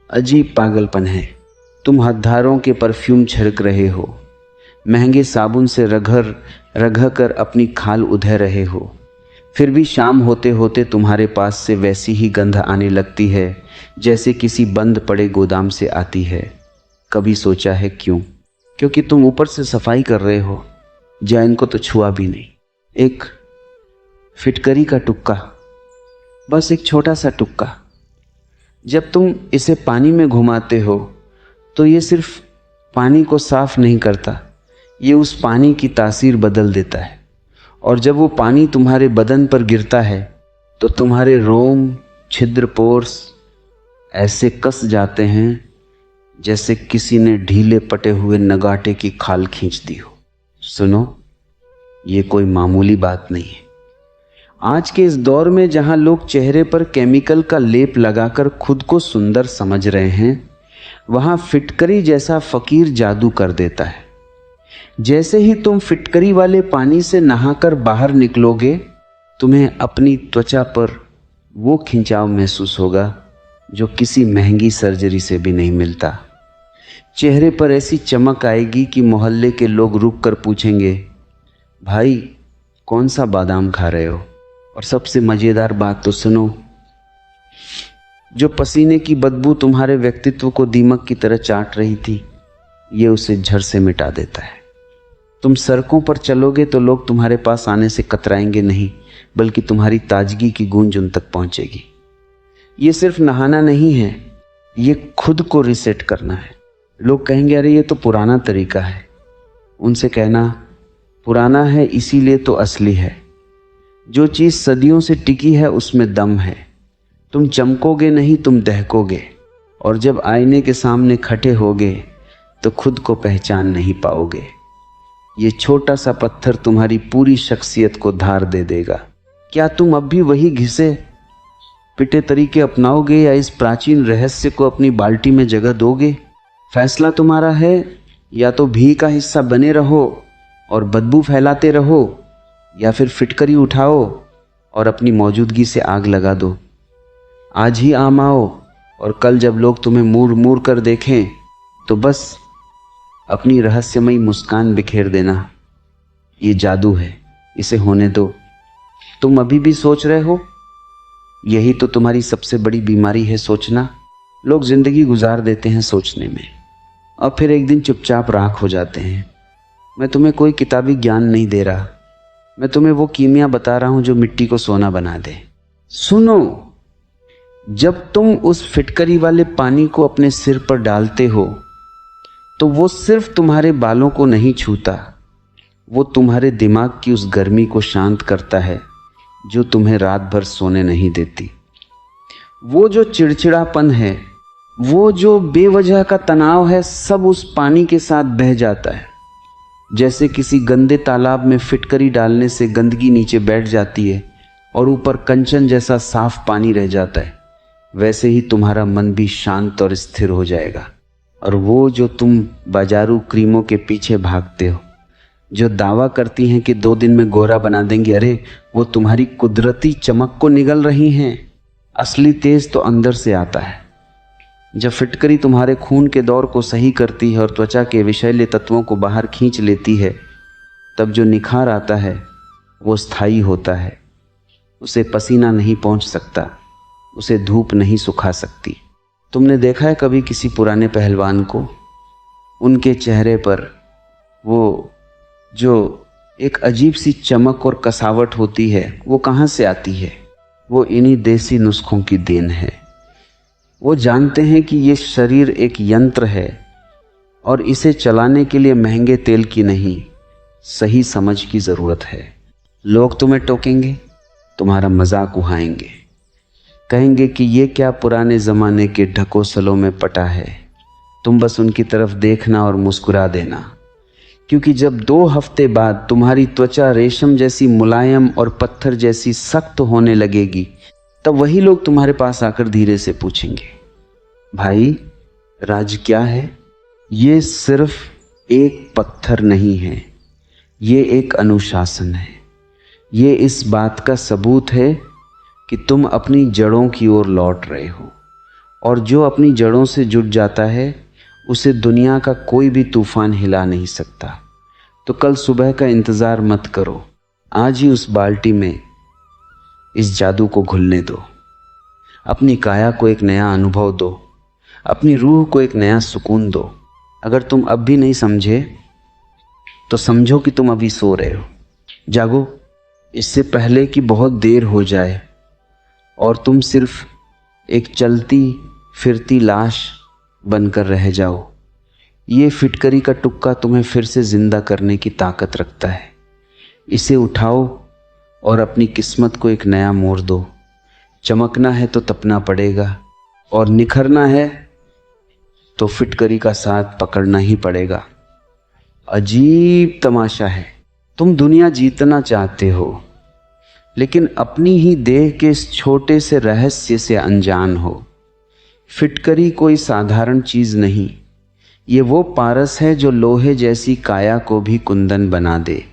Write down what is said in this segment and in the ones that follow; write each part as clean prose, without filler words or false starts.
अजीब पागलपन है। तुम हथौड़ों के परफ्यूम छिड़क रहे हो, महंगे साबुन से रगड़ कर अपनी खाल उधे रहे हो, फिर भी शाम होते होते तुम्हारे पास से वैसी ही गंध आने लगती है जैसे किसी बंद पड़े गोदाम से आती है। कभी सोचा है क्यों? क्योंकि तुम ऊपर से सफाई कर रहे हो, जैन को तो छुआ भी नहीं। एक फिटकरी का टुक्का, बस एक छोटा सा टुक्का। जब तुम इसे पानी में घुमाते हो तो ये सिर्फ पानी को साफ नहीं करता, ये उस पानी की तासीर बदल देता है। और जब वो पानी तुम्हारे बदन पर गिरता है तो तुम्हारे रोम, छिद्र, पोर्स ऐसे कस जाते हैं जैसे किसी ने ढीले पटे हुए नगाटे की खाल खींच दी हो। सुनो, ये कोई मामूली बात नहीं है। आज के इस दौर में जहां लोग चेहरे पर केमिकल का लेप लगाकर खुद को सुंदर समझ रहे हैं, वहां फिटकरी जैसा फकीर जादू कर देता है। जैसे ही तुम फिटकरी वाले पानी से नहाकर बाहर निकलोगे, तुम्हें अपनी त्वचा पर वो खिंचाव महसूस होगा जो किसी महंगी सर्जरी से भी नहीं मिलता। चेहरे पर ऐसी चमक आएगी कि मोहल्ले के लोग रुक कर पूछेंगे, भाई कौन सा बादाम खा रहे हो? और सबसे मज़ेदार बात तो सुनो, जो पसीने की बदबू तुम्हारे व्यक्तित्व को दीमक की तरह चाट रही थी, ये उसे झर से मिटा देता है। तुम सड़कों पर चलोगे तो लोग तुम्हारे पास आने से कतराएंगे नहीं, बल्कि तुम्हारी ताजगी की गूंज उन तक पहुंचेगी। ये सिर्फ नहाना नहीं है, ये खुद को रिसेट करना है। लोग कहेंगे, अरे ये तो पुराना तरीका है। उनसे कहना, पुराना है इसीलिए तो असली है। जो चीज़ सदियों से टिकी है उसमें दम है। तुम चमकोगे नहीं, तुम दहकोगे। और जब आईने के सामने खड़े होगे तो खुद को पहचान नहीं पाओगे। ये छोटा सा पत्थर तुम्हारी पूरी शख्सियत को धार दे देगा। क्या तुम अब भी वही घिसे पिटे तरीके अपनाओगे या इस प्राचीन रहस्य को अपनी बाल्टी में जगह दोगे? फैसला तुम्हारा है। या तो भी का हिस्सा बने रहो और बदबू फैलाते रहो, या फिर फिटकरी उठाओ और अपनी मौजूदगी से आग लगा दो। आज ही आम आओ और कल जब लोग तुम्हें मूड़ मूड़ कर देखें तो बस अपनी रहस्यमयी मुस्कान बिखेर देना। ये जादू है, इसे होने दो। तुम अभी भी सोच रहे हो, यही तो तुम्हारी सबसे बड़ी बीमारी है, सोचना। लोग जिंदगी गुजार देते हैं सोचने में और फिर एक दिन चुपचाप राख हो जाते हैं। मैं तुम्हें कोई किताबी ज्ञान नहीं दे रहा, मैं तुम्हें वो कीमिया बता रहा हूं जो मिट्टी को सोना बना दे। सुनो, जब तुम उस फिटकरी वाले पानी को अपने सिर पर डालते हो तो वो सिर्फ तुम्हारे बालों को नहीं छूता, वो तुम्हारे दिमाग की उस गर्मी को शांत करता है जो तुम्हें रात भर सोने नहीं देती। वो जो चिड़चिड़ापन है, वो जो बेवजह का तनाव है, सब उस पानी के साथ बह जाता है। जैसे किसी गंदे तालाब में फिटकरी डालने से गंदगी नीचे बैठ जाती है और ऊपर कंचन जैसा साफ पानी रह जाता है, वैसे ही तुम्हारा मन भी शांत और स्थिर हो जाएगा। और वो जो तुम बाजारू क्रीमों के पीछे भागते हो, जो दावा करती हैं कि 2 दिन में गोरा बना देंगे, अरे वो तुम्हारी कुदरती चमक को निगल रही हैं। असली तेज तो अंदर से आता है। जब फिटकरी तुम्हारे खून के दौर को सही करती है और त्वचा के विषैले तत्वों को बाहर खींच लेती है, तब जो निखार आता है वो स्थायी होता है। उसे पसीना नहीं पहुंच सकता, उसे धूप नहीं सुखा सकती। तुमने देखा है कभी किसी पुराने पहलवान को? उनके चेहरे पर वो जो एक अजीब सी चमक और कसावट होती है, वो कहाँ से आती है? वो इन्हीं देसी नुस्खों की देन है। वो जानते हैं कि ये शरीर एक यंत्र है और इसे चलाने के लिए महंगे तेल की नहीं, सही समझ की ज़रूरत है। लोग तुम्हें टोकेंगे, तुम्हारा मजाक उड़ाएंगे, कहेंगे कि ये क्या पुराने ज़माने के ढकोसलों में पटा है। तुम बस उनकी तरफ देखना और मुस्कुरा देना, क्योंकि जब 2 हफ्ते बाद तुम्हारी त्वचा रेशम जैसी मुलायम और पत्थर जैसी सख्त होने लगेगी, तब वही लोग तुम्हारे पास आकर धीरे से पूछेंगे, भाई राज क्या है? ये सिर्फ एक पत्थर नहीं है, ये एक अनुशासन है। ये इस बात का सबूत है कि तुम अपनी जड़ों की ओर लौट रहे हो और जो अपनी जड़ों से जुड़ जाता है उसे दुनिया का कोई भी तूफान हिला नहीं सकता। तो कल सुबह का इंतज़ार मत करो, आज ही उस बाल्टी में इस जादू को घुलने दो। अपनी काया को एक नया अनुभव दो, अपनी रूह को एक नया सुकून दो। अगर तुम अब भी नहीं समझे तो समझो कि तुम अभी सो रहे हो। जागो, इससे पहले कि बहुत देर हो जाए और तुम सिर्फ एक चलती फिरती लाश बनकर रह जाओ। ये फिटकरी का टुक्का तुम्हें फिर से जिंदा करने की ताकत रखता है। इसे उठाओ और अपनी किस्मत को एक नया मोड़ दो। चमकना है तो तपना पड़ेगा और निखरना है तो फिटकरी का साथ पकड़ना ही पड़ेगा। अजीब तमाशा है, तुम दुनिया जीतना चाहते हो लेकिन अपनी ही देह के इस छोटे से रहस्य से अनजान हो। फिटकरी कोई साधारण चीज नहीं, ये वो पारस है जो लोहे जैसी काया को भी कुंदन बना दे।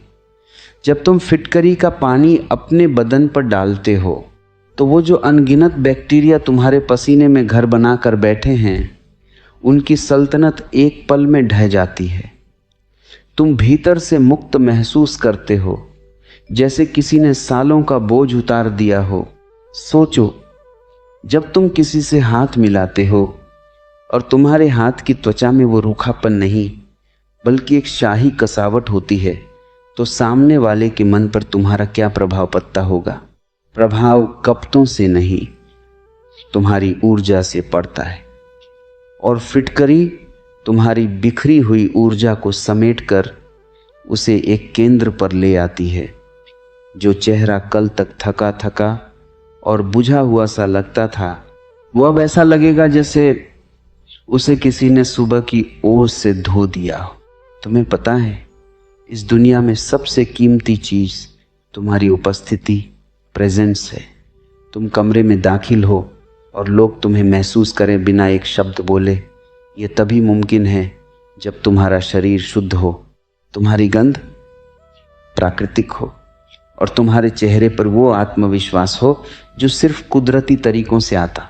जब तुम फिटकरी का पानी अपने बदन पर डालते हो तो वो जो अनगिनत बैक्टीरिया तुम्हारे पसीने में घर बनाकर बैठे हैं उनकी सल्तनत एक पल में ढह जाती है। तुम भीतर से मुक्त महसूस करते हो, जैसे किसी ने सालों का बोझ उतार दिया हो। सोचो, जब तुम किसी से हाथ मिलाते हो और तुम्हारे हाथ की त्वचा में वो रूखापन नहीं बल्कि एक शाही कसावट होती है, तो सामने वाले के मन पर तुम्हारा क्या प्रभाव पड़ता होगा? प्रभाव कपटों से नहीं, तुम्हारी ऊर्जा से पड़ता है। और फिटकरी तुम्हारी बिखरी हुई ऊर्जा को समेटकर उसे एक केंद्र पर ले आती है। जो चेहरा कल तक थका थका और बुझा हुआ सा लगता था, वो अब ऐसा लगेगा जैसे उसे किसी ने सुबह की ओस से धो दिया हो। तुम्हें पता है, इस दुनिया में सबसे कीमती चीज तुम्हारी उपस्थिति, प्रेजेंस है। तुम कमरे में दाखिल हो और लोग तुम्हें महसूस करें बिना एक शब्द बोले। ये तभी मुमकिन है जब तुम्हारा शरीर शुद्ध हो, तुम्हारी गंध प्राकृतिक हो और तुम्हारे चेहरे पर वो आत्मविश्वास हो जो सिर्फ कुदरती तरीकों से आता।